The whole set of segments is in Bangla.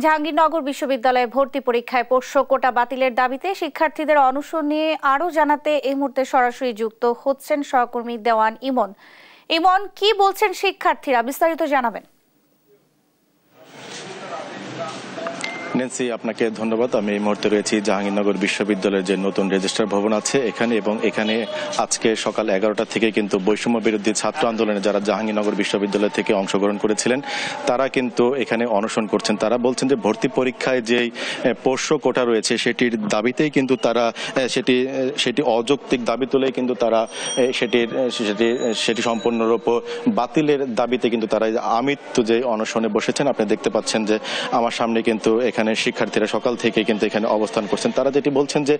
জাহাঙ্গীরনগর বিশ্ববিদ্যালয়ে ভর্তি পরীক্ষায় পোষ্য কোটা বাতিলের দাবিতে শিক্ষার্থীদের অনশন নিয়ে আরও জানাতে এই মুহূর্তে সরাসরি যুক্ত হচ্ছেন সহকর্মী দেওয়ান ইমন। ইমন, কি বলছেন শিক্ষার্থীরা, বিস্তারিত জানাবেন। নেন্সি, আপনাকে ধন্যবাদ। আমি এই মুহূর্তে রয়েছি জাহাঙ্গীরনগর বিশ্ববিদ্যালয়ের যে নতুন রেজিস্ট্রার ভবন আছে এখানে আজকে সকাল 11টা থেকে কিন্তু বৈষম্য বিরোধী ছাত্র আন্দোলনে যারা জাহাঙ্গীরনগর বিশ্ববিদ্যালয় থেকে অংশগ্রহণ করেছিলেন তারা কিন্তু এখানে অনশন করছেন। তারা বলছেন যে ভর্তি পরীক্ষায় যেই পোষ্য কোটা রয়েছে সেটির দাবিতেই কিন্তু তারা সেটি অযৌক্তিক দাবি তুলে কিন্তু তারা সেটি সম্পূর্ণরূপ বাতিলের দাবিতে কিন্তু তারা আমৃত্যু যে অনশনে বসেছেন। আপনি দেখতে পাচ্ছেন যে আমার সামনে কিন্তু এখানে শিক্ষার্থীরা সকাল থেকে কিন্তু এখানে অবস্থান করছেন। তারা যেটি বলছেন যে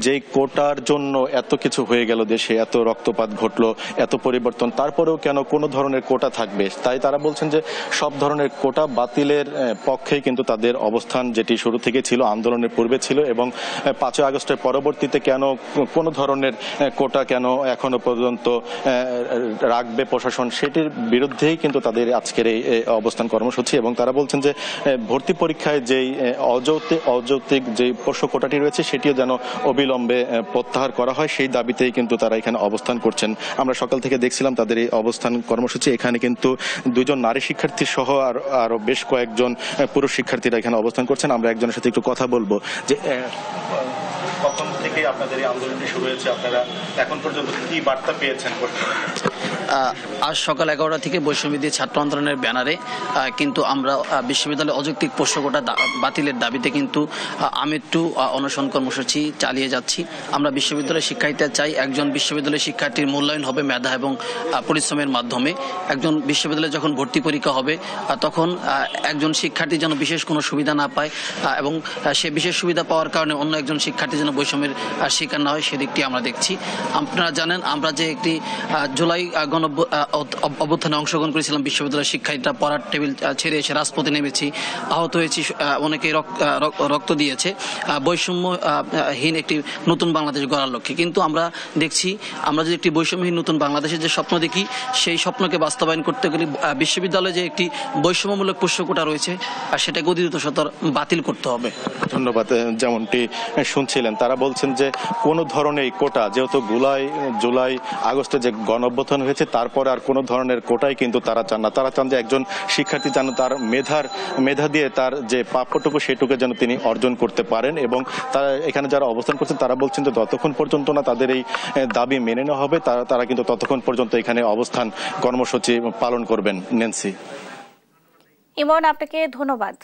যেই কোটার জন্য এত কিছু হয়ে গেল, দেশে এত রক্তপাত ঘটলো, এত পরিবর্তন, তারপরেও কেন কোনো ধরনের কোটা থাকবে। তাই তারা বলছেন যে সব ধরনের কোটা বাতিলের পক্ষে কিন্তু তাদের অবস্থান, যেটি শুরু থেকে ছিল, আন্দোলনের পূর্বে ছিল, এবং 5ই আগস্টের পরবর্তীতে কেন কোনো ধরনের কোটা কেন এখনো পর্যন্ত রাখবে প্রশাসন, সেটির বিরুদ্ধেই কিন্তু তাদের আজকের এই অবস্থান কর্মসূচি। এবং তারা বলছেন যে ভর্তি পরীক্ষায় যেই অযৌক্তিক যে পোষ্য কোটাটি রয়েছে সেটিও যেন অবিলম্বে প্রত্যাহার করা হয়, সেই দাবিতেই কিন্তু তারা এখানে অবস্থান করছেন। আমরা সকাল থেকে দেখছিলাম তাদের এই অবস্থান কর্মসূচি। এখানে কিন্তু 2জন নারী শিক্ষার্থী সহ আরো বেশ কয়েকজন পুরুষ শিক্ষার্থীরা এখানে অবস্থান করছেন। আমরা একজনের সাথে একটু কথা বলবো যে কখন থেকে আপনাদের এই আন্দোলনটি শুরু হয়েছে, আপনারা এখন পর্যন্ত কি বার্তা পেয়েছেন? আজ সকাল 11টা থেকে বৈষম্য বিরোধী ছাত্র আন্দোলনের ব্যানারে কিন্তু আমরা বিশ্ববিদ্যালয়ে অযৌক্তিক পোষ্য কোটা বাতিলের দাবিতে কিন্তু আমৃত্যু অনশন কর্মসূচি চালিয়ে যাচ্ছি। আমরা বিশ্ববিদ্যালয়ের শিক্ষার্থীরা চাই একজন বিশ্ববিদ্যালয়ের শিক্ষার্থীর মূল্যায়ন হবে মেধা এবং পরিশ্রমের মাধ্যমে। একজন বিশ্ববিদ্যালয়ে যখন ভর্তি পরীক্ষা হবে তখন একজন শিক্ষার্থী যেন বিশেষ কোনো সুবিধা না পায় এবং সে বিশেষ সুবিধা পাওয়ার কারণে অন্য একজন শিক্ষার্থী যেন বৈষম্যের শিকার না হয়, সেদিকটি আমরা দেখছি। আপনারা জানেন আমরা যে একটি জুলাই অভ্যুত্থানে অংশগ্রহণ করেছিলাম, বিশ্ববিদ্যালয়ের শিক্ষার্থীরা পড়ার টেবিল ছেড়ে এসে রাজপথে নেমেছি, আহত হয়েছি, অনেকে রক্ত দিয়েছে বৈষম্যহীন একটি নতুন বাংলাদেশ গড়ার লক্ষ্যে। কিন্তু আমরা দেখছি আমরা যে একটি বৈষম্যহীন নতুন বাংলাদেশের যে স্বপ্ন দেখি, সেই স্বপ্নকে বাস্তবায়ন করতে গেলে বিশ্ববিদ্যালয়ে যে একটি বৈষম্যমূলক পোষ্য কোটা রয়েছে সেটাকে অতি দ্রুততর বাতিল করতে হবে। ধন্যবাদ। যেমনটি শুনছিলেন তারা বলছেন যে কোনো ধরনের কোটা, যেহেতু জুলাই আগস্টে যে গণঅভ্যুত্থান হয়েছে তারপরে আর কোনো ধরনের কোটাই কিন্তু তারা চান না। তারা চান যে একজন শিক্ষার্থী যেন তার মেধা দিয়ে তার যে প্রাপ্যটুকু সেটুকু যেন তিনি অর্জন করতে পারেন। এবং তারা এখানে যারা অবস্থান করছেন তারা বলছেন যে যতক্ষণ পর্যন্ত না তাদের এই দাবি মেনে নেওয়া হবে তারা কিন্তু ততক্ষণ পর্যন্ত এখানে অবস্থান কর্মসূচি পালন করবেন। নেন্সি। ইমন, আপনাকে ধন্যবাদ।